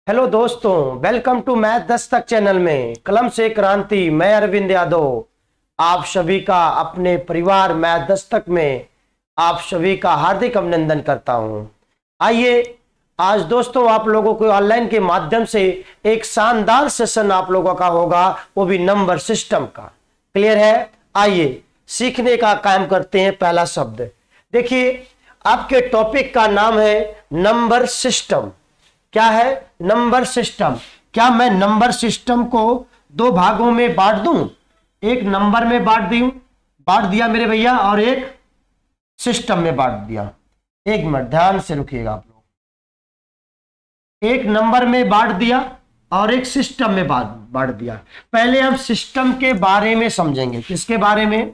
Hello दोस्तों, welcome to math Dastak channel में कलम से क्रांति। मैं अरविंद यादव आप सभी का अपने परिवार मैथ दस्तक में आप सभी का हार्दिक अभिनंदन करता हूं। आइए आज दोस्तों आप लोगों को ऑनलाइन के माध्यम से एक शानदार सेशन आप लोगों का होगा, वो भी नंबर सिस्टम का। क्लियर है? आइए सीखने का काम करते हैं। पहला शब्द देखिए, आपके टॉपिक का नाम है नंबर सिस्टम। क्या है? Number system. क्या मैं नंबर सिस्टम को दो भागों में बांट दूं? एक नंबर में बांट दिया मेरे भैया, और एक सिस्टम में बांट दिया। एक मिनट ध्यान से रुकिएगा आप लोग। एक नंबर में बांट दिया और एक सिस्टम में बांट दिया। पहले हम सिस्टम के बारे में समझेंगे। किसके बारे में?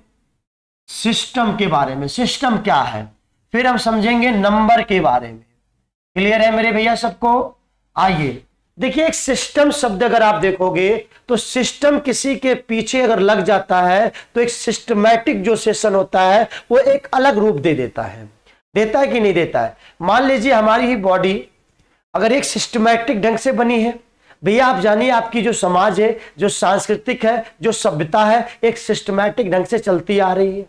सिस्टम के बारे में। सिस्टम क्या है, फिर हम समझेंगे नंबर के बारे में। क्लियर है मेरे भैया सबको? आइए देखिए, एक सिस्टम शब्द अगर आप देखोगे तो सिस्टम किसी के पीछे अगर लग जाता है तो एक सिस्टमैटिक जो सेशन होता है वो एक अलग रूप दे देता है। देता है कि नहीं देता है? मान लीजिए हमारी ही बॉडी अगर एक सिस्टमैटिक ढंग से बनी है, भैया आप जानिए आपकी जो समाज है, जो सांस्कृतिक है, जो सभ्यता है, एक सिस्टमैटिक ढंग से चलती आ रही है।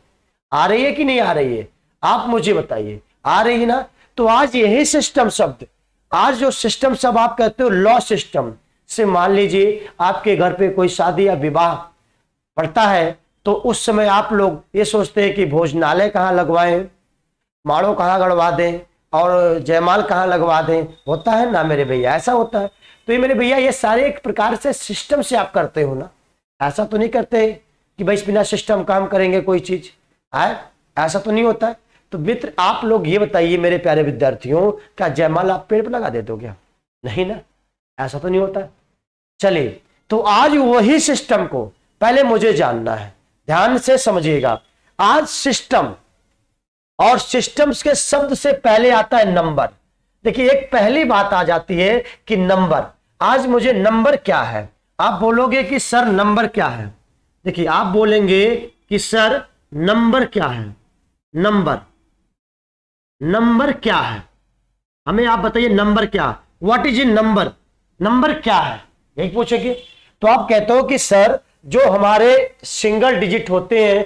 आ रही है कि नहीं आ रही है? आप मुझे बताइए, आ रही है ना? तो आज यही सिस्टम शब्द, आज जो सिस्टम सब आप कहते हो लॉ सिस्टम से, मान लीजिए आपके घर पे कोई शादी या विवाह पड़ता है तो उस समय आप लोग ये सोचते हैं कि भोजनालय कहाँ लगवाएं, माड़ो कहाँ गड़वा दें और जयमाल कहाँ लगवा दें। होता है ना मेरे भैया? ऐसा होता है। तो ये मेरे भैया ये सारे एक प्रकार से सिस्टम से आप करते हो ना। ऐसा तो नहीं करते कि भाई बिना सिस्टम काम करेंगे कोई चीज है, ऐसा तो नहीं होता है। तो मित्र आप लोग ये बताइए मेरे प्यारे विद्यार्थियों, क्या जयमाल आप पेड़ पर लगा देते हो क्या? नहीं ना, ऐसा तो नहीं होता है। चलिए, तो आज वही सिस्टम को पहले मुझे जानना है, ध्यान से समझिएगा। आज सिस्टम और सिस्टम्स के शब्द से पहले आता है नंबर। देखिए एक पहली बात आ जाती है कि नंबर। आज मुझे नंबर क्या है? आप बोलोगे कि सर नंबर क्या है। देखिए आप बोलेंगे कि सर नंबर क्या है। नंबर क्या है? हमें आप बताइए नंबर क्या, what is a number? Number क्या है, यही पूछेंगे। तो आप कहते हो कि सर जो हमारे सिंगल डिजिट होते हैं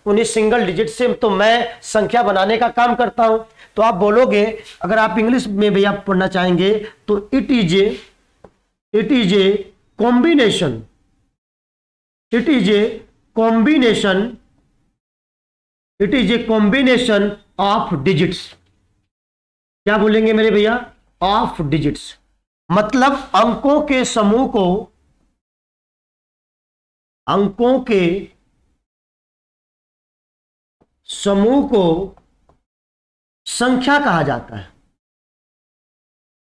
उन्हीं सिंगल डिजिट से तो मैं संख्या बनाने का काम करता हूं। तो आप बोलोगे, अगर आप इंग्लिश में भी आप पढ़ना चाहेंगे तो it is a combination of digits. क्या बोलेंगे मेरे भैया? ऑफ डिजिट्स, मतलब अंकों के समूह को संख्या कहा जाता है।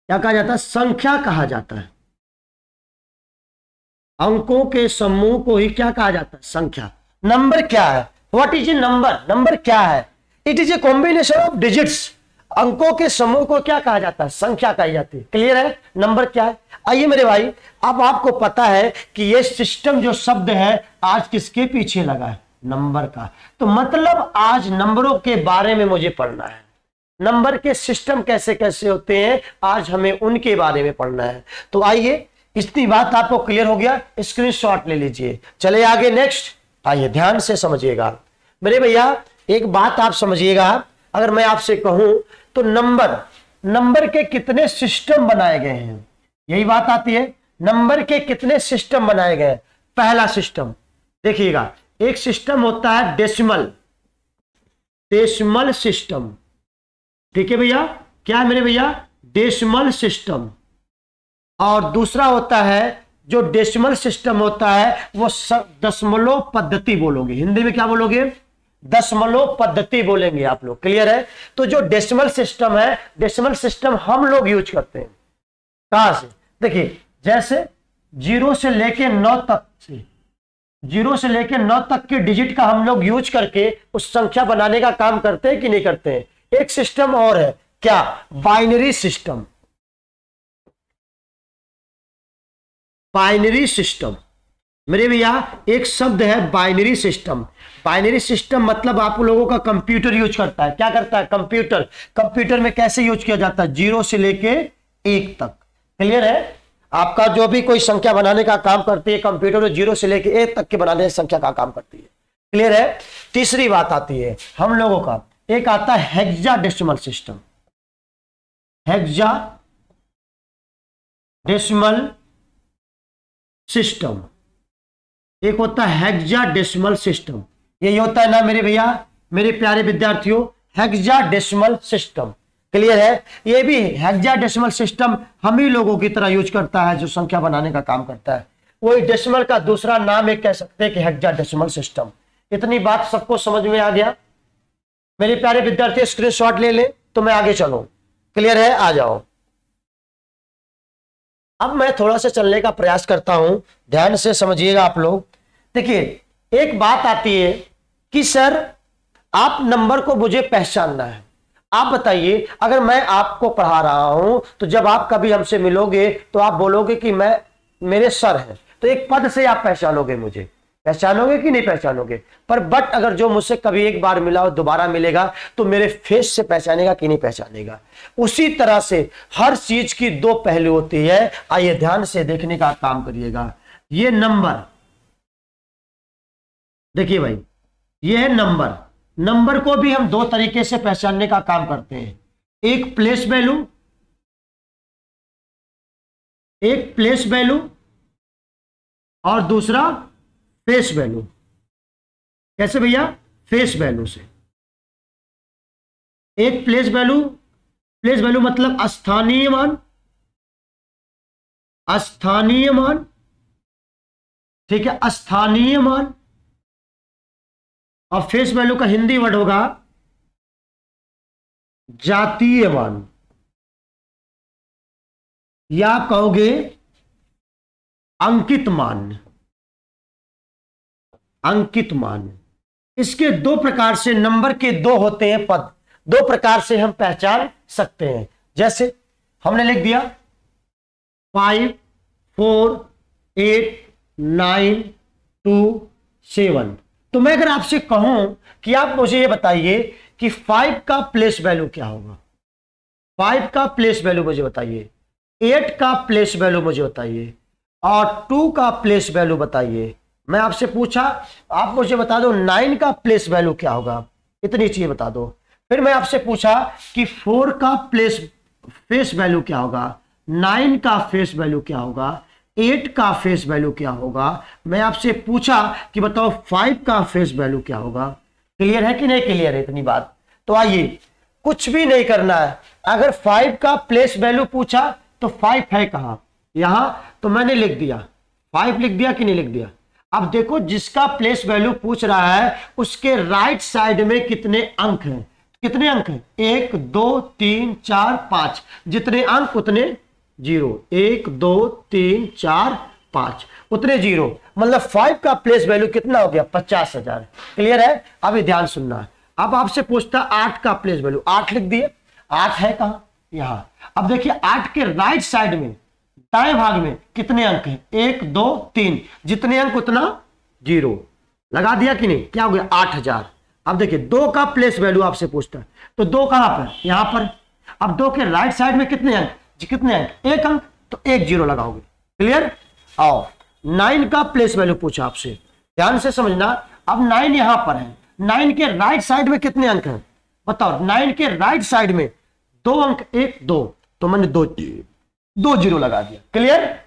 क्या कहा जाता है? संख्या कहा जाता है। अंकों के समूह को ही क्या कहा जाता है? संख्या। नंबर क्या है? What is a number? Number क्या है? It is a combination of digits. अंकों के समूह को क्या कहा जाता है? संख्या कही जाती है। क्लियर है? नंबर क्या है? आइए मेरे भाई, अब आपको पता है कि ये सिस्टम जो शब्द है आज किसके पीछे लगा है? नंबर का। तो मतलब आज नंबरों के बारे में मुझे पढ़ना है। नंबर के सिस्टम कैसे कैसे होते हैं आज हमें उनके बारे में पढ़ना है। तो आइए, इतनी बात आपको क्लियर हो गया, स्क्रीनशॉट ले लीजिए। चले आगे नेक्स्ट। आइए ध्यान से समझिएगा मेरे भैया, एक बात आप समझिएगा। अगर मैं आपसे कहूं तो नंबर के कितने सिस्टम बनाए गए हैं, यही बात आती है। नंबर के कितने सिस्टम बनाए गए? पहला सिस्टम देखिएगा, एक सिस्टम होता है डेसिमल सिस्टम। ठीक है भैया? क्या है मेरे भैया? Decimal system. और दूसरा होता है, जो डेसिमल सिस्टम होता है वो दशमलव पद्धति बोलोगे। हिंदी में क्या बोलोगे? दशमलव पद्धति बोलेंगे आप लोग। क्लियर है? तो जो डेसिमल सिस्टम है, डेसिमल सिस्टम हम लोग यूज करते हैं। कहां से? देखिए जैसे 0 से लेके 9 तक के डिजिट का हम लोग यूज करके उस संख्या बनाने का काम करते हैं कि नहीं करते हैं? एक सिस्टम और है, क्या? Binary system. बाइनरी सिस्टम मेरे भैया एक शब्द है बाइनरी सिस्टम। बाइनरी सिस्टम मतलब आप लोगों का कंप्यूटर यूज करता है। क्या करता है? कंप्यूटर में कैसे यूज किया जाता है? 0 से लेके 1 तक। क्लियर है? आपका जो भी कोई संख्या बनाने का काम करती है कंप्यूटर में 0 से लेकर 1 तक के बनाने की संख्या का काम करती है। क्लियर है? तीसरी बात आती है हम लोगों का, एक आता है हेक्साडेसिमल सिस्टम। हेक्साडेसिमल सिस्टम, एक होता है हेक्साडेसिमल सिस्टम। ये होता है ना मेरे भैया, मेरे प्यारे विद्यार्थियों, हेक्साडेसिमल सिस्टम। क्लियर है? ये भी हेक्साडेसिमल सिस्टम हम ही लोगों की तरह यूज करता है जो संख्या बनाने का काम करता है। वही डेसिमल का दूसरा नाम एक कह सकते हैं कि हेक्साडेसिमल सिस्टम। इतनी बात सबको समझ में आ गया? मेरे प्यारे विद्यार्थी स्क्रीनशॉट ले ले तो मैं आगे चलूं। क्लियर है? आ जाओ। अब मैं थोड़ा सा चलने का प्रयास करता हूं, ध्यान से समझिएगा आप लोग। देखिए, एक बात आती है कि सर आप नंबर को मुझे पहचानना है। आप बताइए, अगर मैं आपको पढ़ा रहा हूं तो जब आप कभी हमसे मिलोगे तो आप बोलोगे कि मैं मेरे सर हैं, तो एक पद से आप पहचानोगे, मुझे पहचानोगे कि नहीं पहचानोगे? पर बट अगर जो मुझसे कभी एक बार मिला और दोबारा मिलेगा तो मेरे फेस से पहचानेगा कि नहीं पहचानेगा? उसी तरह से हर चीज की दो पहलू होती है। आइए ध्यान से देखने का काम करिएगा। ये नंबर देखिए भाई, ये है नंबर। नंबर को भी हम दो तरीके से पहचानने का काम करते हैं, एक प्लेस वैल्यू और दूसरा फेस वैल्यू। कैसे भैया? फेस वैल्यू से। एक प्लेस वैल्यू मतलब स्थानीय मान, ठीक है, स्थानीय मान। और फेस वैल्यू का हिंदी वर्ड होगा जातीय मान, या आप कहोगे अंकित मान। इसके दो प्रकार से, नंबर के दो होते हैं पद, दो प्रकार से हम पहचान सकते हैं। जैसे हमने लिख दिया 5 4 8 9 2 7। तो मैं अगर आपसे कहूं कि आप मुझे ये बताइए कि 5 का प्लेस वैल्यू क्या होगा, 5 का प्लेस वैल्यू मुझे बताइए, 8 का प्लेस वैल्यू मुझे बताइए, और 2 का प्लेस वैल्यू बताइए। मैं आपसे पूछा, आप मुझे बता दो 9 का प्लेस वैल्यू क्या होगा, इतनी चीज बता दो। फिर मैं आपसे पूछा कि 4 का फेस वैल्यू क्या होगा, 9 का फेस वैल्यू क्या होगा, 8 का फेस वैल्यू क्या होगा। मैं आपसे पूछा कि बताओ 5 का फेस वैल्यू क्या होगा। क्लियर है कि नहीं क्लियर है इतनी बात? तो आइए, कुछ भी नहीं करना है। अगर 5 का प्लेस वैल्यू पूछा तो 5 है कहां? यहां। तो मैंने लिख दिया 5, लिख दिया कि नहीं लिख दिया? अब देखो, जिसका प्लेस वैल्यू पूछ रहा है उसके राइट साइड में कितने अंक हैं? कितने अंक हैं? 1 2 3 4 5। जितने अंक उतने जीरो। 1 2 3 4 5 उतने जीरो। मतलब 5 का प्लेस वैल्यू कितना हो गया? 50,000। क्लियर है? अभी ध्यान सुनना है। अब आपसे पूछता 8 का प्लेस वैल्यू, 8 लिख दिए। 8 है कहां? यहां। अब देखिए 8 के राइट साइड में दाएं भाग में कितने अंक हैं? 1 2 3। जितने अंक उतना जीरो। लगा दिया कि नहीं? क्या हो गया? 8,000। अब देखिए 2 का प्लेस वैल्यू आपसे पूछता है, तो 2 कहां पर? यहां पर। अब 2 के राइट साइड में कितने अंक? कितने अंक? 1 अंक, तो 1 जीरो लगाओगे। क्लियर? आओ, 9 का प्लेस वैल्यू पूछा आपसे, ध्यान से समझना। अब 9 यहां पर है, 9 के राइट साइड में कितने अंक हैं? बताओ। 9 के राइट साइड में 2 अंक, 1 2, तो मैंने 2 जीरो लगा दिया। क्लियर?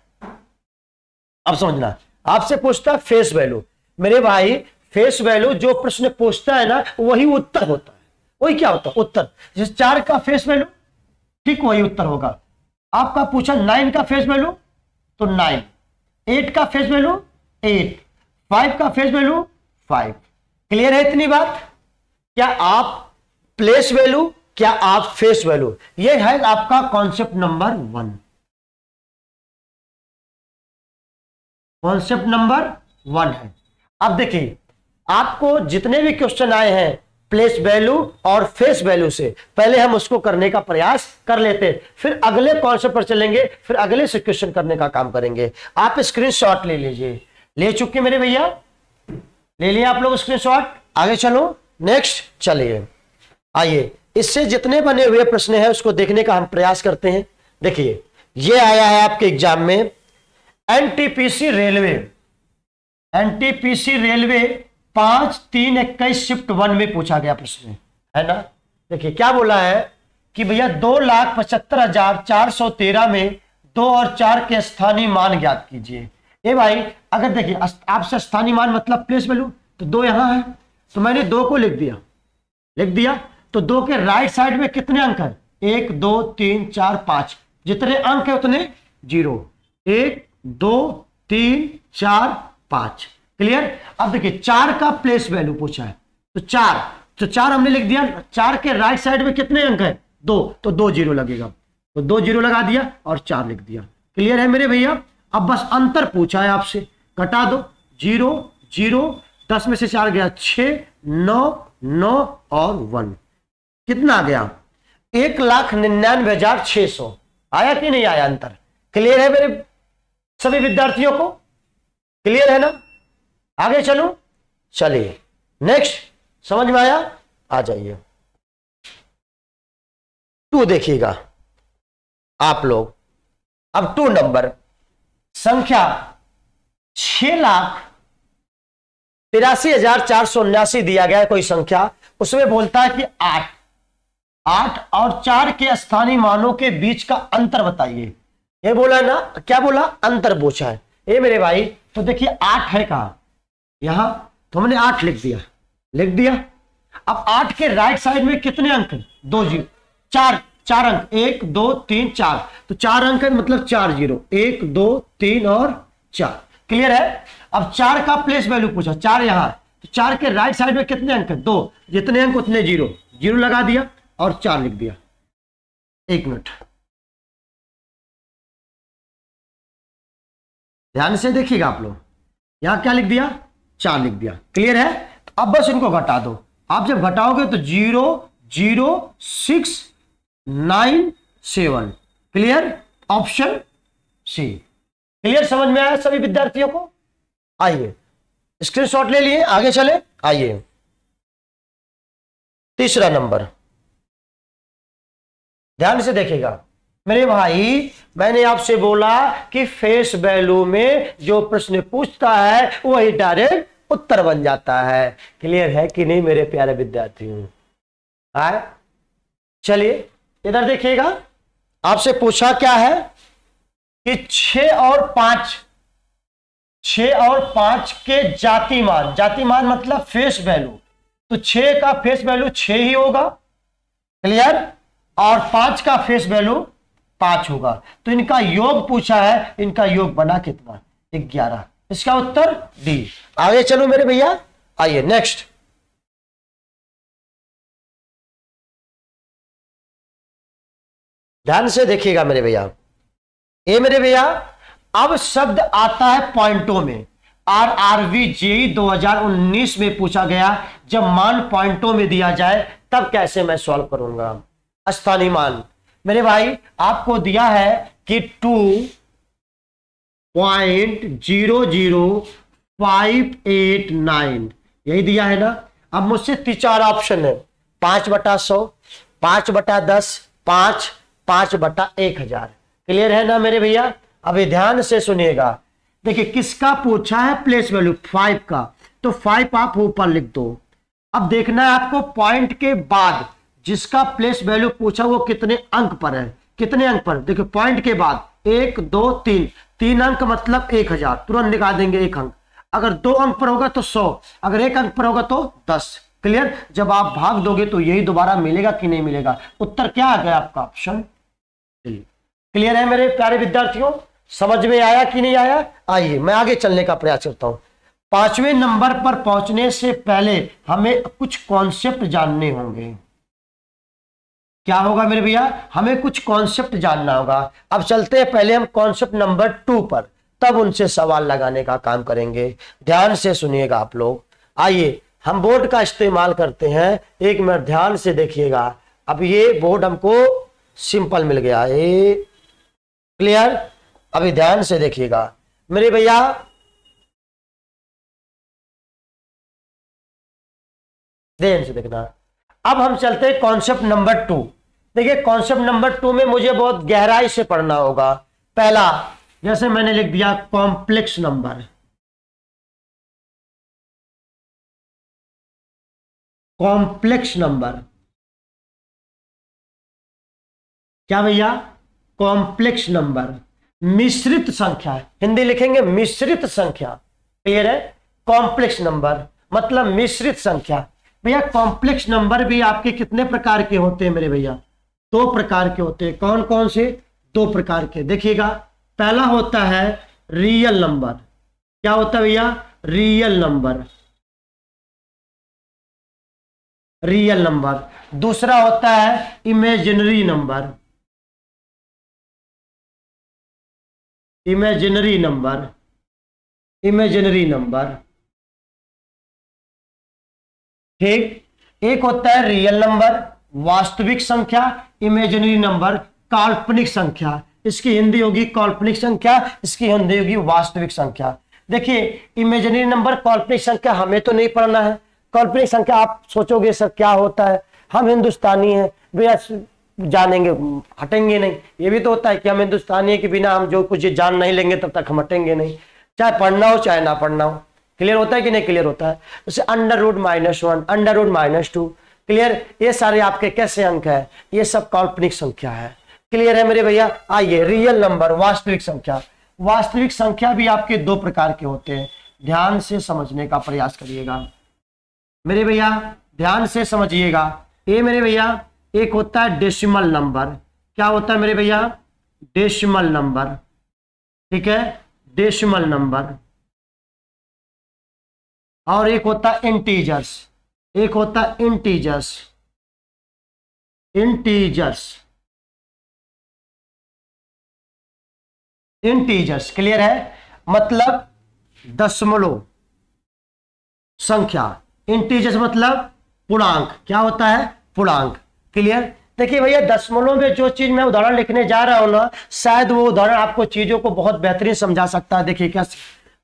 अब समझना, आपसे पूछता फेस वैल्यू। मेरे भाई, फेस वैल्यू जो प्रश्न पूछता है ना, वही उत्तर होता है। वही क्या होता है? उत्तर। जिस 4 का फेस वैल्यू, ठीक वही उत्तर होगा। आपका पूछा 9 का फेस वैल्यू, तो 9। 8 का फेस वैल्यू 8। 5 का फेस वैल्यू 5। क्लियर है इतनी बात? क्या आप प्लेस वैल्यू, क्या आप फेस वैल्यू, यह है आपका कॉन्सेप्ट नंबर 1। कॉन्सेप्ट नंबर 1 है। अब देखिए, आपको जितने भी क्वेश्चन आए हैं प्लेस वैल्यू और फेस वैल्यू से, पहले हम उसको करने का प्रयास कर लेते हैं, फिर अगले कॉन्सेप्ट पर चलेंगे, फिर अगले से क्वेश्चन करने का काम करेंगे। आप स्क्रीनशॉट ले लीजिए। ले चुके मेरे भैया? ले लिया आप लोग स्क्रीनशॉट? आगे चलो, नेक्स्ट चलिए। आइए, इससे जितने बने हुए प्रश्न हैं उसको देखने का हम प्रयास करते हैं। देखिए ये आया है आपके एग्जाम में, NTPC railway, NTPC railway 5/3/21 shift 1 में पूछा गया प्रश्न है ना। देखिए क्या बोला है कि भैया 2,75,413 में 2 और 4 के स्थानीय मान ज्ञात कीजिए। ए भाई अगर देखिए आपसे स्थानीय मान मतलब प्लेस वैल्यू, तो 2 यहां है तो मैंने 2 को लिख दिया। तो 2 के राइट साइड में कितने अंक है? 1 2 3 4 5, जितने अंक है उतने 0। 1 2 3 4 5, क्लियर। अब देखिए 4 का प्लेस वैल्यू पूछा है, तो 4 हमने लिख दिया। 4 के राइट साइड में कितने अंक है? 2, तो 2 0 लगेगा, तो 2 0 लगा दिया और 4 लिख दिया। क्लियर है मेरे भैया। अब बस अंतर पूछा है आपसे, घटा दो, 0 0, 10 में से 4 गया 6, 9 9 और 1, कितना आ गया? 1,99,600 आया कि नहीं आया अंतर? क्लियर है मेरे सभी विद्यार्थियों को? क्लियर है ना? आगे चलो, चलिए नेक्स्ट, समझ में आया? आ जाइए 2 देखिएगा आप लोग। अब 2 नंबर संख्या 6,83,479 दिया गया है कोई संख्या, उसमें बोलता है कि 8 और 4 के स्थानीय मानों के बीच का अंतर बताइए। ये बोला ना, क्या बोला? अंतर पूछा है। ये मेरे भाई तो देखिए 8 है कहां? यहां, तो हमने 8 लिख दिया। अब 8 के राइट साइड में कितने अंक हैं? 2 0, 4 अंक, 1 2 3 4, तो 4 अंक है मतलब 4 0, 1 2 3 और 4, क्लियर है। अब 4 का प्लेस वैल्यू पूछा, 4 यहां, तो 4 के राइट साइड में कितने अंक है? 2, जितने अंक उतने 0 0 लगा दिया और 4 लिख दिया। 1 मिनट ध्यान से देखिएगा आप लोग, यहां क्या लिख दिया? 4 लिख दिया, क्लियर है। तो अब बस इनको घटा दो, आप जब घटाओगे तो 0 0 6 9 7, क्लियर, ऑप्शन सी। क्लियर, समझ में आया सभी विद्यार्थियों को? आइए स्क्रीनशॉट ले लिए, आगे चले। आइए तीसरा नंबर, ध्यान से देखिएगा मेरे भाई। मैंने आपसे बोला कि फेस वैल्यू में जो प्रश्न पूछता है वही डायरेक्ट उत्तर बन जाता है। क्लियर है कि नहीं मेरे प्यारे विद्यार्थियों? चलिए इधर देखिएगा, आपसे पूछा क्या है कि 6 और 5 के जाति मान मतलब फेस वैल्यू, तो 6 का फेस वैल्यू 6 ही होगा, क्लियर, और 5 का फेस वैल्यू 5 होगा। तो इनका योग पूछा है, इनका योग बना कितना? 11। इसका उत्तर डी। आगे चलो मेरे भैया, आइए नेक्स्ट। ध्यान से देखिएगा मेरे भैया, ये मेरे भैया अब शब्द आता है पॉइंटों में। RRB जेईई 2019 में पूछा गया, जब मान पॉइंटों में दिया जाए तब कैसे मैं सॉल्व करूंगा? स्थानीय मान मेरे भाई आपको दिया है कि 2.00589, यही दिया है ना। अब मुझसे 4 ऑप्शन है, 5/100, 5/10, 5/1000। क्लियर है ना मेरे भैया? अभी ध्यान से सुनिएगा, देखिए किसका पूछा है? प्लेस वैल्यू 5 का, तो 5 आप ऊपर लिख दो। अब देखना है आपको पॉइंट के बाद जिसका प्लेस वैल्यू पूछा वो कितने अंक पर है, कितने अंक पर? देखिए पॉइंट के बाद 1 2 3 अंक मतलब 1000, तुरंत निकाल देंगे 1 अंक। अगर 2 अंक पर होगा तो 100, अगर 1 अंक पर होगा तो 10। क्लियर, जब आप भाग दोगे तो यही दोबारा मिलेगा कि नहीं मिलेगा? उत्तर क्या आ गया आपका? ऑप्शन। क्लियर है मेरे प्यारे विद्यार्थियों? समझ में आया कि नहीं आया? आइए मैं आगे चलने का प्रयास करता हूं। 5वें नंबर पर पहुंचने से पहले हमें कुछ कॉन्सेप्ट जानने होंगे। क्या होगा मेरे भैया? हमें कुछ कॉन्सेप्ट जानना होगा। अब चलते हैं पहले हम कॉन्सेप्ट नंबर 2 पर, तब उनसे सवाल लगाने का काम करेंगे। ध्यान से सुनिएगा आप लोग। आइए हम बोर्ड का इस्तेमाल करते हैं, 1 मिनट ध्यान से देखिएगा। अब ये बोर्ड हमको सिंपल मिल गया है, क्लियर। अभी ध्यान से देखिएगा मेरे भैया, ध्यान से देखना। अब हम चलते हैं कॉन्सेप्ट नंबर 2। देखिए कॉन्सेप्ट नंबर 2 में मुझे बहुत गहराई से पढ़ना होगा। पहला, जैसे मैंने लिख दिया कॉम्प्लेक्स नंबर, कॉम्प्लेक्स नंबर क्या भैया, कॉम्प्लेक्स नंबर, मिश्रित संख्या, हिंदी लिखेंगे मिश्रित संख्या, क्लियर है। कॉम्प्लेक्स नंबर मतलब मिश्रित संख्या। भैया कॉम्प्लेक्स नंबर भी आपके कितने प्रकार के होते हैं मेरे भैया, 2 प्रकार के होते हैं। कौन कौन से? 2 प्रकार के, देखिएगा। पहला होता है रियल नंबर, क्या होता है भैया, रियल नंबर, रियल नंबर। दूसरा होता है imaginary number, imaginary number, imaginary number, ठीक। एक होता है रियल नंबर, वास्तविक संख्या, इमेजिनरी नंबर, काल्पनिक संख्या। इसकी हिंदी होगी काल्पनिक संख्या, इसकी हिंदी होगी वास्तविक संख्या। देखिए इमेजिनरी नंबर, काल्पनिक संख्या हमें तो नहीं पढ़ना है। काल्पनिक संख्या आप सोचोगे सर क्या होता है, हम हिंदुस्तानी हैं भैया, जानेंगे हटेंगे नहीं। ये भी तो होता है कि हम हिंदुस्तानी है कि बिना हम जो कुछ जान नहीं लेंगे तब तक हम हटेंगे नहीं, चाहे पढ़ना हो चाहे ना पढ़ना हो। क्लियर होता है कि नहीं क्लियर होता है। जैसे √-1, √-2, क्लियर। ये सारे आपके कैसे अंक है, ये सब काल्पनिक संख्या है। क्लियर है मेरे भैया। आइए रियल नंबर, वास्तविक संख्या। वास्तविक संख्या भी आपके 2 प्रकार के होते हैं, ध्यान से समझने का प्रयास करिएगा मेरे भैया, ध्यान से समझिएगा। ये मेरे भैया एक होता है डेसिमल नंबर, क्या होता है मेरे भैया, डेसिमल नंबर, ठीक है, डेसिमल नंबर। और एक होता है इंटीजर्स, एक होता है इंटीजर्स, इंटीजर्स, इंटीजर्स। क्लियर है, मतलब दशमलव संख्या। इंटीजर्स मतलब पूर्णांक, क्या होता है, पूर्णांक। क्लियर। देखिए भैया दशमलव में जो चीज मैं उदाहरण लिखने जा रहा हूं ना, शायद वो उदाहरण आपको चीजों को बहुत बेहतरीन समझा सकता है। देखिए क्या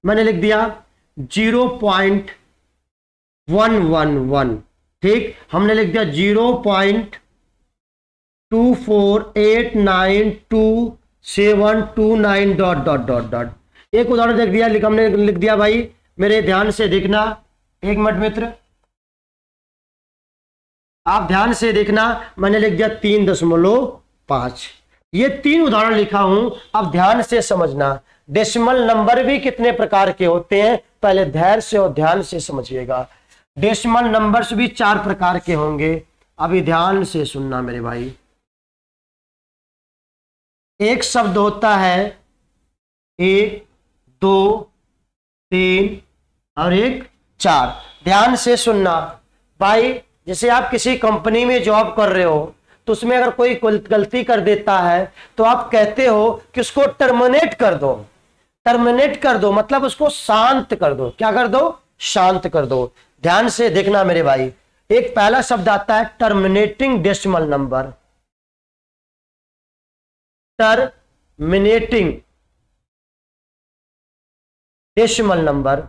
मैंने लिख दिया, 0.111, ठीक। हमने लिख दिया 0.24892729 डॉट डॉट डॉट डॉट। एक उदाहरण देख दिया, हमने लिख दिया भाई, मेरे ध्यान से देखना, 1 मिनट मित्र, आप ध्यान से देखना। मैंने लिख दिया 3.5। ये 3 उदाहरण लिखा हूं, अब ध्यान से समझना। डेसिमल नंबर भी कितने प्रकार के होते हैं, पहले धैर्य से और ध्यान से समझिएगा। डेसिमल नंबर्स भी 4 प्रकार के होंगे, अभी ध्यान से सुनना मेरे भाई। एक शब्द होता है 1, 2, 3 और 1, 4। ध्यान से सुनना भाई। जैसे आप किसी कंपनी में जॉब कर रहे हो तो उसमें अगर कोई गलती कर देता है तो आप कहते हो कि उसको टर्मिनेट कर दो, टर्मिनेट कर दो मतलब उसको शांत कर दो। क्या कर दो, शांत कर दो। ध्यान से देखना मेरे भाई, एक पहला शब्द आता है terminating decimal number, terminating decimal number,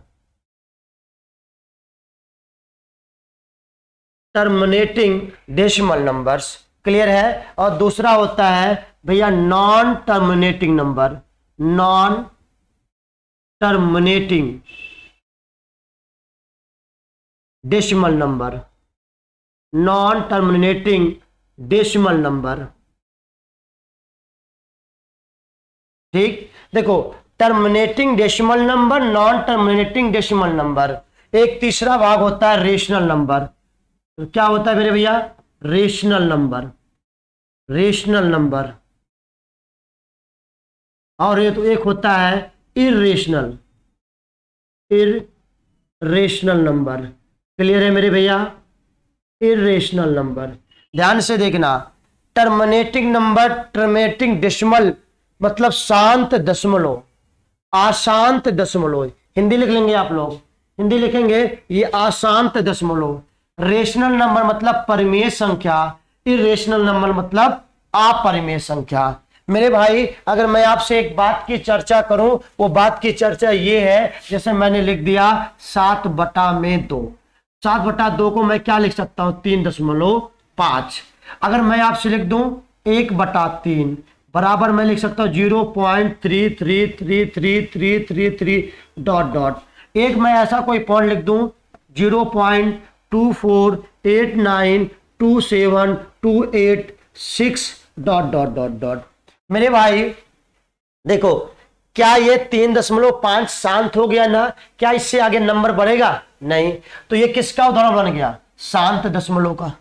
terminating decimal numbers. Clear है। और दूसरा होता है भैया non terminating number, non terminating decimal number, non terminating decimal number, ठीक। देखो terminating decimal number, non terminating decimal number. एक तीसरा भाग होता है रेशनल नंबर। तो क्या होता है मेरे भैया, रेशनल नंबर, रेशनल नंबर। और ये तो एक होता है इरेशनल, इरेशनल नंबर। क्लियर है मेरे भैया, इरेशनल नंबर। ध्यान से देखना, टर्मिनेटिंग नंबर, टर्मिनेटिंग डेसिमल मतलब शांत दशमलव, अशांत दशमलव। हिंदी लिख लेंगे आप लोग, हिंदी लिखेंगे ये अशांत दशमलव। रेशनल नंबर मतलब परिमेय संख्या, इरेशनल नंबर मतलब अपरिमेय संख्या। मेरे भाई अगर मैं आपसे एक बात की चर्चा करूं, वो बात की चर्चा ये है, जैसे मैंने लिख दिया 7/2। 7/2 को मैं क्या लिख सकता हूं, 3.5। अगर मैं आपसे लिख दूं 1/3 बराबर मैं लिख सकता हूं 0.333333 डॉट डॉट। एक मैं ऐसा कोई पॉइंट लिख दूं 0.24892728 डॉट डॉट डॉट डॉट। मेरे भाई देखो, क्या ये 3.5 शांत हो गया ना? क्या इससे आगे नंबर बढ़ेगा? नहीं। तो ये किसका उदाहरण बन गया? शांत दशमलव का।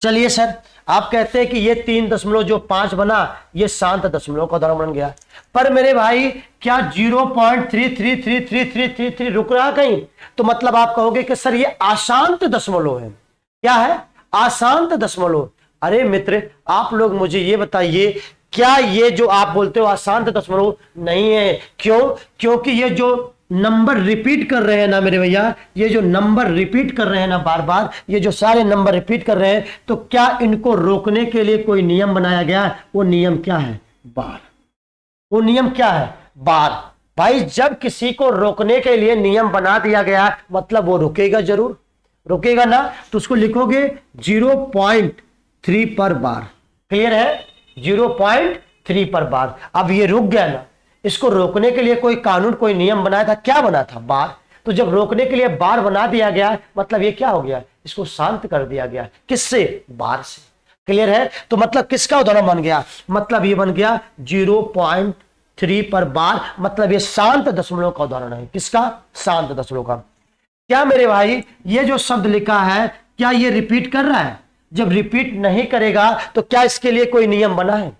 चलिए सर, आप कहते हैं कि ये 3.5 बना, ये शांत दशमलव का उदाहरण बन गया। पर मेरे भाई क्या 0.333333 रुक रहा कहीं? तो मतलब आप कहोगे कि सर ये अशांत दशमलव है। क्या है? अशांत दशमलव। अरे मित्र, आप लोग मुझे ये बताइए, क्या ये जो आप बोलते हो अशांत दशमलव नहीं है? क्यों? क्योंकि ये जो नंबर रिपीट कर रहे हैं ना मेरे भैया, ये जो नंबर रिपीट कर रहे हैं ना बार बार, ये जो सारे नंबर रिपीट कर रहे हैं, तो क्या इनको रोकने के लिए कोई नियम बनाया गया है? वो नियम क्या है? बार। वो नियम क्या है? बार। भाई जब किसी को रोकने के लिए नियम बना दिया गया मतलब वो रुकेगा, जरूर रुकेगा ना। तो उसको लिखोगे 0.3 पर बार। क्लियर है? 0.3 पर बार। अब ये रुक गया ना, इसको रोकने के लिए कोई कानून, कोई नियम बनाया था। क्या बना था? बार। तो जब रोकने के लिए बार बना दिया गया मतलब ये क्या हो गया? इसको शांत कर दिया गया। किससे? बार से। क्लियर है? तो मतलब किसका उदाहरण बन गया? मतलब ये बन गया 0.3 पर बार, मतलब ये शांत दशमलव का उदाहरण है। किसका? शांत दशमलव का। क्या मेरे भाई ये जो शब्द लिखा है, क्या ये रिपीट कर रहा है? जब रिपीट नहीं करेगा तो क्या इसके लिए कोई नियम बना है?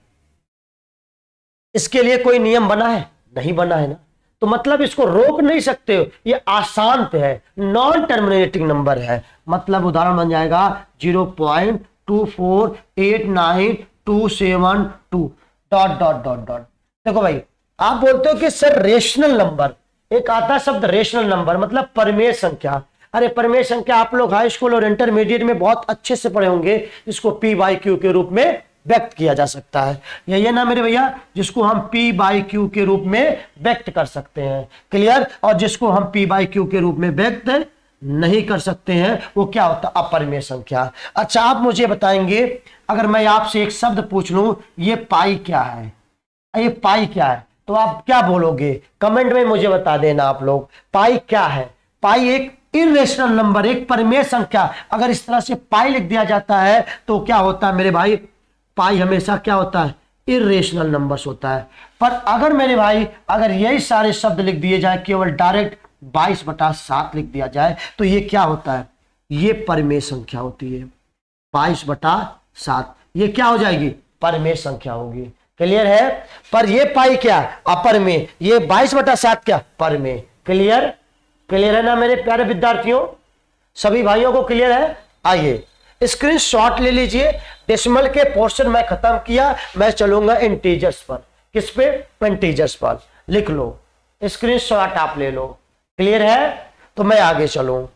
इसके लिए कोई नियम बना है? नहीं बना है ना। तो मतलब इसको रोक नहीं सकते हो, ये अशांत है, नॉन टर्मिनेटिंग नंबर है। मतलब उदाहरण बन जाएगा 0.2489272 डॉट डॉट डॉट डॉट। देखो भाई, आप बोलते हो कि सर रेशनल नंबर, एक आता शब्द रेशनल नंबर मतलब परिमेय संख्या। अरे परिमेय संख्या आप लोग हाई स्कूल और इंटरमीडिएट में बहुत अच्छे से पढ़े होंगे। इसको P/Q के रूप में व्यक्त किया जा सकता है। यही है ना मेरे भैया, जिसको हम P/Q के रूप में व्यक्त कर सकते हैं। क्लियर? और जिसको हम P/Q के रूप में व्यक्त नहीं कर सकते हैं वो क्या होता है? अपरिमेय संख्या। अच्छा, आप मुझे बताएंगे, अगर मैं आपसे एक शब्द पूछ लूं ये पाई क्या है, ये पाई क्या है, तो आप क्या बोलोगे? कमेंट में मुझे बता देना आप लोग। पाई क्या है? पाई एक इरेशनल नंबर, एक परिमेय संख्या। अगर इस तरह से पाई लिख दिया जाता है तो क्या होता है मेरे भाई? पाई हमेशा क्या होता है? इरेशनल नंबर्स होता है। पर अगर मेरे भाई, अगर यही सारे शब्द लिख दिए जाए, केवल डायरेक्ट 22/7 लिख दिया जाए, तो ये क्या होता है? ये परिमेय संख्या होती है। 22/7 ये क्या हो जाएगी? परिमेय संख्या होगी। क्लियर है? पर ये पाई क्या? अपरिमेय। ये 22/7 क्या? परिमेय। क्लियर? क्लियर है ना मेरे प्यारे विद्यार्थियों? सभी भाइयों को क्लियर है? आइए स्क्रीनशॉट ले लीजिए। डेसिमल के पोर्शन मैं खत्म किया, मैं चलूंगा इंटीजर्स पर। किस पे? इंटीजर्स पर। लिख लो, स्क्रीनशॉट आप ले लो। क्लियर है? तो मैं आगे चलूं।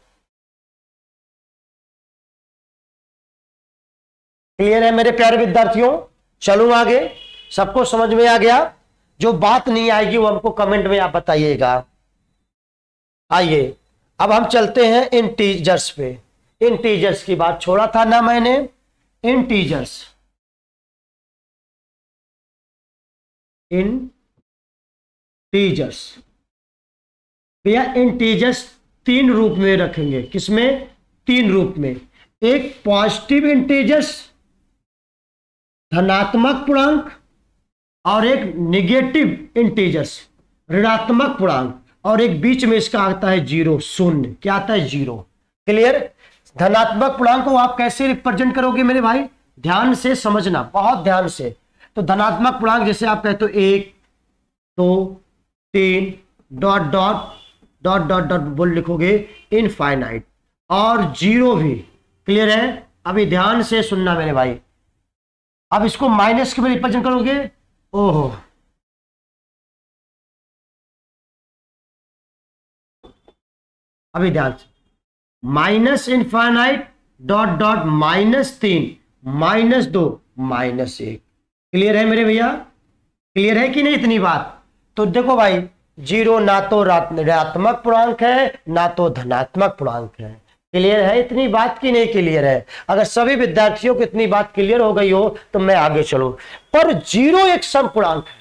क्लियर है मेरे प्यारे विद्यार्थियों? चलूं आगे। सबको समझ में आ गया? जो बात नहीं आएगी वो हमको कमेंट में आप बताइएगा। आइए अब हम चलते हैं इंटीजर्स पे। इंटीजर्स की बात छोड़ा था ना मैंने। इंटीजर्स, इंटीजर्स भैया, इंटीजर्स 3 रूप में रखेंगे। किसमें? 3 रूप में। एक पॉजिटिव इंटीजर्स, धनात्मक पूर्णांक, और एक निगेटिव इंटीजर्स, ऋणात्मक पूर्णांक, और एक बीच में इसका आता है 0, शून्य। क्या आता है? 0। क्लियर? धनात्मक पूर्णांक को आप कैसे रिप्रेजेंट करोगे मेरे भाई? ध्यान से समझना, बहुत ध्यान से। तो धनात्मक पूर्णांक जैसे आप कहते हो 1, 2, 3 dot dot dot dot dot बोल लिखोगे इनफाइनाइट, और 0 भी। क्लियर है? अभी ध्यान से सुनना मेरे भाई। अब इसको माइनस के में रिप्रेजेंट करोगे। ओहो, अभी ध्यान से, minus infinite dot dot -3 -2 -1। Clear है मेरे भैया? क्लियर है कि नहीं इतनी बात? तो देखो भाई, 0 ना तो ऋणात्मक पूर्णांक है ना तो धनात्मक पूर्णांक है। क्लियर है इतनी बात की नहीं क्लियर है? अगर सभी विद्यार्थियों को इतनी बात क्लियर हो गई हो तो मैं आगे चलूं। पर जीरो एक समपूर्णांक है,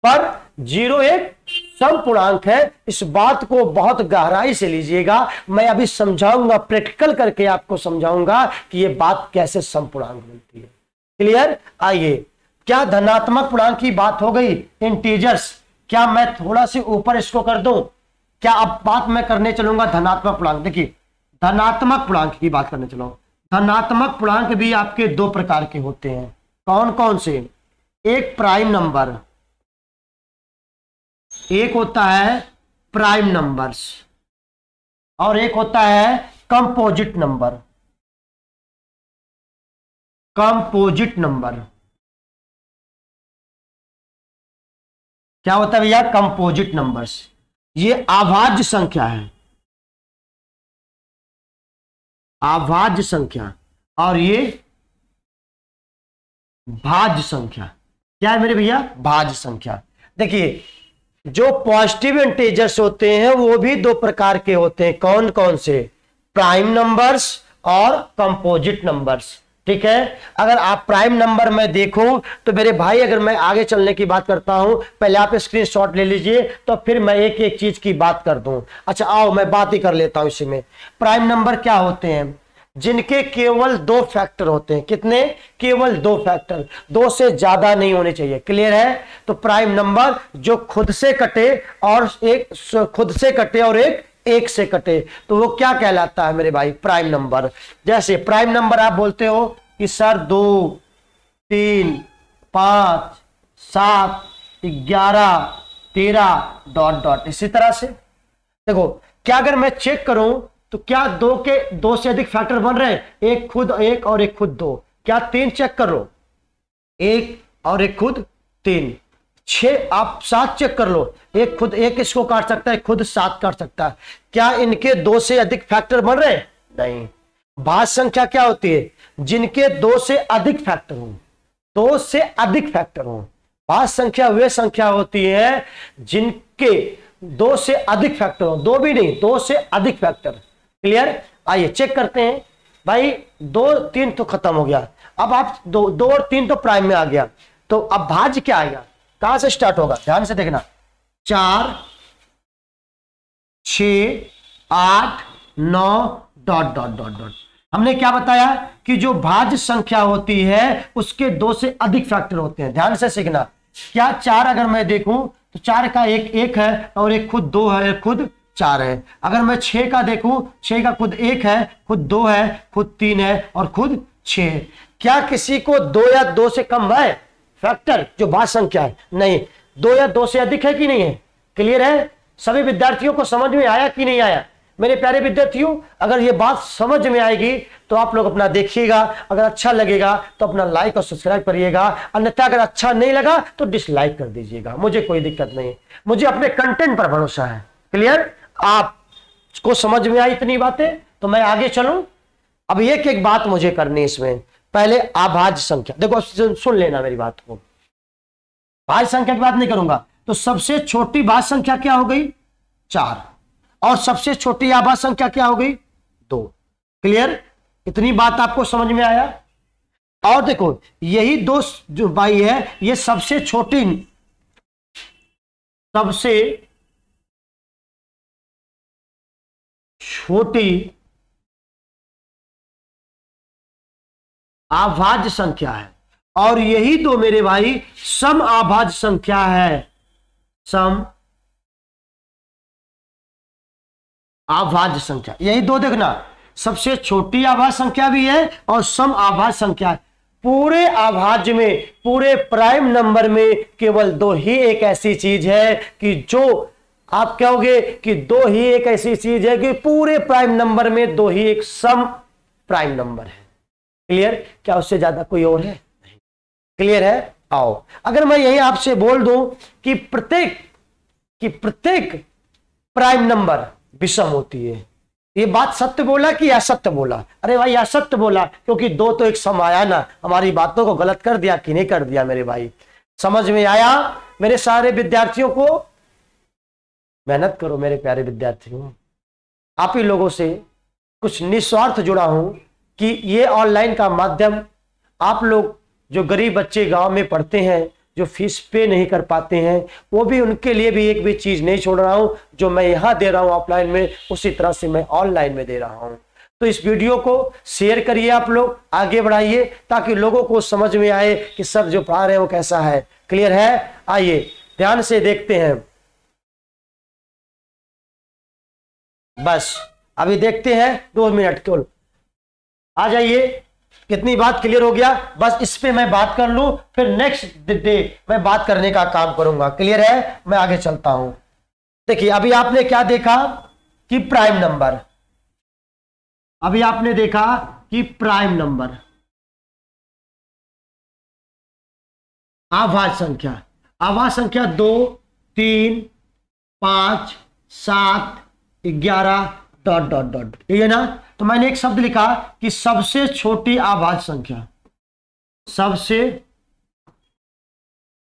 पर जीरो एक समपूर्णांक है। इस बात को बहुत गहराई से लीजिएगा, मैं अभी समझाऊंगा, प्रैक्टिकल करके आपको समझाऊंगा कि ये बात कैसे समपूर्णांक बनती है। क्लियर? आइए, क्या धनात्मक पूर्णांक की बात हो गई, इंटीजर्स। क्या मैं थोड़ा सी ऊपर इसको कर दूं? क्या अब बात मैं करने चलूंगा धनात्मक पूर्णांक। देखिए, धनात्मक पूर्णांक की बात करने चलो। धनात्मक पूर्णांक भी आपके दो प्रकार के होते हैं। कौन कौन से? एक प्राइम नंबर, एक होता है प्राइम नंबर्स, और एक होता है कंपोजिट नंबर। कंपोजिट नंबर क्या होता है भैया? Composite numbers. ये अभाज्य संख्या है, अभाज्य संख्या, और ये भाज्य संख्या। क्या है मेरे भैया? भाज्य संख्या। देखिए, जो पॉजिटिव इंटीजर्स होते हैं वो भी दो प्रकार के होते हैं। कौन कौन से? प्राइम नंबर्स और कंपोजिट नंबर्स। ठीक है, अगर आप प्राइम नंबर में देखो तो मेरे भाई, अगर मैं आगे चलने की बात करता हूं, पहले आप स्क्रीनशॉट ले लीजिए, तो फिर मैं एक एक चीज की बात कर दूं। अच्छा आओ, मैं बात ही कर लेता हूं इसी में। प्राइम नंबर क्या होते हैं? जिनके केवल दो फैक्टर होते हैं। कितने? केवल दो फैक्टर, दो से ज्यादा नहीं होने चाहिए। क्लियर है? तो प्राइम नंबर जो खुद से कटे और एक खुद से कटे और एक से कटे, तो वो क्या कहलाता है मेरे भाई? Prime number. जैसे प्राइम नंबर आप बोलते हो कि सर 2, 3, 5, 7, 11, 13 डॉट डॉट, इसी तरह से। देखो, क्या अगर मैं चेक करूं तो क्या दो से अधिक फैक्टर बन रहे हैं? एक खुद एक और एक खुद दो। क्या 3 चेक कर लो, एक और एक खुद 3। 6, आप 7 चेक कर लो, एक खुद एक इसको काट सकता है, खुद 7 काट सकता है। क्या इनके दो से अधिक फैक्टर बन रहे हैं? नहीं। भाज्य संख्या क्या होती है? जिनके दो से अधिक फैक्टर हो, दो से अधिक फैक्टर हो। भाज्य संख्या वे संख्या होती है जिनके दो से अधिक फैक्टर हो, दो भी नहीं, दो से अधिक फैक्टर। क्लियर? आइए चेक करते हैं भाई। 2, 3 तो खत्म हो गया। अब आप 2 और 3 तो प्राइम में आ गया, तो अब भाज्य क्या आएगा? कहां से स्टार्ट होगा? ध्यान से देखना। 4, 6, 8, 9 डॉट डॉट डॉट डॉट। हमने क्या बताया कि जो भाज्य संख्या होती है उसके दो से अधिक फैक्टर होते हैं। ध्यान से सीखना। क्या 4 अगर मैं देखूं तो 4 का एक है और एक खुद 2 है, एक खुद 4 है। अगर मैं 6 का देखूं, 6 का खुद 1 है, खुद 2 है, खुद 3 है और खुद 6 है। क्या किसी को 2 या 2 से कम है फैक्टर जो भाज्य संख्या है? नहीं। 2 या 2 से अधिक है कि नहीं है? क्लियर है? सभी विद्यार्थियों को समझ में आया कि नहीं आया? मेरे प्यारे विद्यार्थियों, अगर ये बात समझ में आएगी तो आप लोग अपना देखिएगा, अगर अच्छा लगेगा तो अपना लाइक और सब्सक्राइब करिएगा, अन्यथा अगर अच्छा नहीं लगा तो डिसलाइक कर दीजिएगा, मुझे कोई दिक्कत नहीं। मुझे अपने कंटेंट पर भरोसा है। क्लियर? आपको समझ में आई इतनी बातें? तो मैं आगे चलूं। अब एक एक बात मुझे करनी है इसमें। पहले अभाज्य संख्या। देखो, सुन लेना मेरी बात को। भाज्य संख्या की बात नहीं करूंगा, तो सबसे छोटी भाज्य संख्या क्या हो गई? 4, और सबसे छोटी अभाज्य संख्या क्या हो गई? 2। क्लियर? इतनी बात आपको समझ में आया? और देखो, यही दो जो भाई है, ये सबसे छोटी अभाज्य संख्या है, और यही दो मेरे भाई सम अभाज्य संख्या है। सम अभाज्य संख्या, यही दो देखना, सबसे छोटी अभाज्य संख्या भी है और सम अभाज्य संख्या है। पूरे अभाज्य में, पूरे प्राइम नंबर में केवल दो ही एक ऐसी चीज है कि जो आप कहोगे कि दो ही एक ऐसी चीज है कि पूरे प्राइम नंबर में दो ही एक सम प्राइम नंबर है। क्लियर? क्या उससे ज्यादा कोई और है? नहीं। क्लियर है? आओ, अगर मैं यही आपसे बोल दूं कि प्रत्येक प्राइम नंबर विषम होती है, ये बात सत्य बोला कि असत्य बोला? अरे भाई असत्य बोला, क्योंकि दो तो एक सम आया ना। हमारी बातों को गलत कर दिया कि नहीं कर दिया मेरे भाई? समझ में आया? मेरे सारे विद्यार्थियों को मेहनत करो, मेरे प्यारे विद्यार्थियों, आप ही लोगों से कुछ निस्वार्थ जुड़ा हूं कि ये ऑनलाइन का माध्यम आप लोग जो गरीब बच्चे गांव में पढ़ते हैं, जो फीस पे नहीं कर पाते हैं, वो भी उनके लिए भी एक भी चीज नहीं छोड़ रहा हूं। जो मैं यहां दे रहा हूं ऑफलाइन में, उसी तरह से मैं ऑनलाइन में दे रहा हूं। तो इस वीडियो को शेयर करिए, आप लोग आगे बढ़ाइए ताकि लोगों को समझ में आए कि सर जो पढ़ा रहे हैं वो कैसा है। क्लियर है? आइए ध्यान से देखते हैं। बस अभी देखते हैं 2 मिनट केवल। आ जाइए, कितनी बात क्लियर हो गया? बस इस पे मैं बात कर लूं, फिर नेक्स्ट डे मैं बात करने का काम करूंगा। क्लियर है? मैं आगे चलता हूं। देखिए अभी आपने क्या देखा कि प्राइम नंबर, अभी आपने देखा कि प्राइम नंबर अभाज्य संख्या, अभाज्य संख्या 2, 3, 5, 7, 11 डॉट डॉट डॉट, ये ना। तो मैंने एक शब्द लिखा कि सबसे छोटी अभाज्य संख्या, सबसे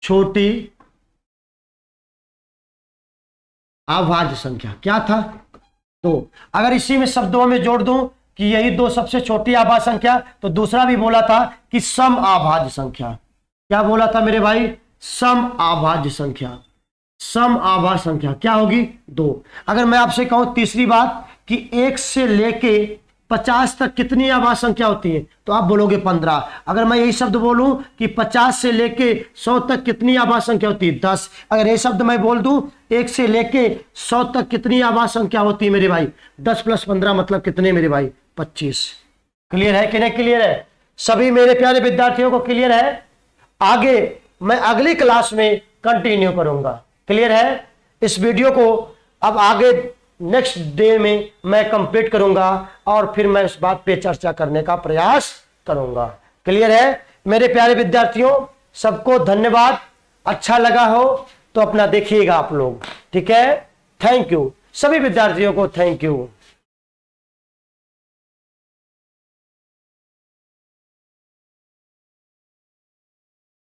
छोटी अभाज्य संख्या क्या था? तो अगर इसी में शब्दों में जोड़ दूं कि यही 2 सबसे छोटी अभाज्य संख्या, तो दूसरा भी बोला था कि सम अभाज्य संख्या। क्या बोला था मेरे भाई? सम अभाज्य संख्या। सम अभाज्य संख्या क्या होगी? 2। अगर मैं आपसे कहूं तीसरी बात कि 1 से लेके 50 तक कितनी अभाज्य संख्या होती है, तो आप बोलोगे 15। अगर मैं यही शब्द बोलूं कि 50 से लेके 100 तक कितनी अभाज्य संख्या होती है, 10। अगर ये शब्द मैं बोल दूं 1 से लेके 100 तक कितनी अभाज्य संख्या होती है मेरे भाई, 10 + 15 मतलब कितने मेरे भाई? 25। क्लियर है कि नहीं क्लियर है? सभी मेरे प्यारे विद्यार्थियों को क्लियर है? आगे मैं अगली क्लास में कंटिन्यू करूंगा। क्लियर है? इस वीडियो को अब आगे नेक्स्ट डे में मैं कंप्लीट करूंगा और फिर मैं इस बात पे चर्चा करने का प्रयास करूंगा। क्लियर है मेरे प्यारे विद्यार्थियों? सबको धन्यवाद। अच्छा लगा हो तो अपना देखिएगा आप लोग, ठीक है? थैंक यू सभी विद्यार्थियों को, थैंक यू।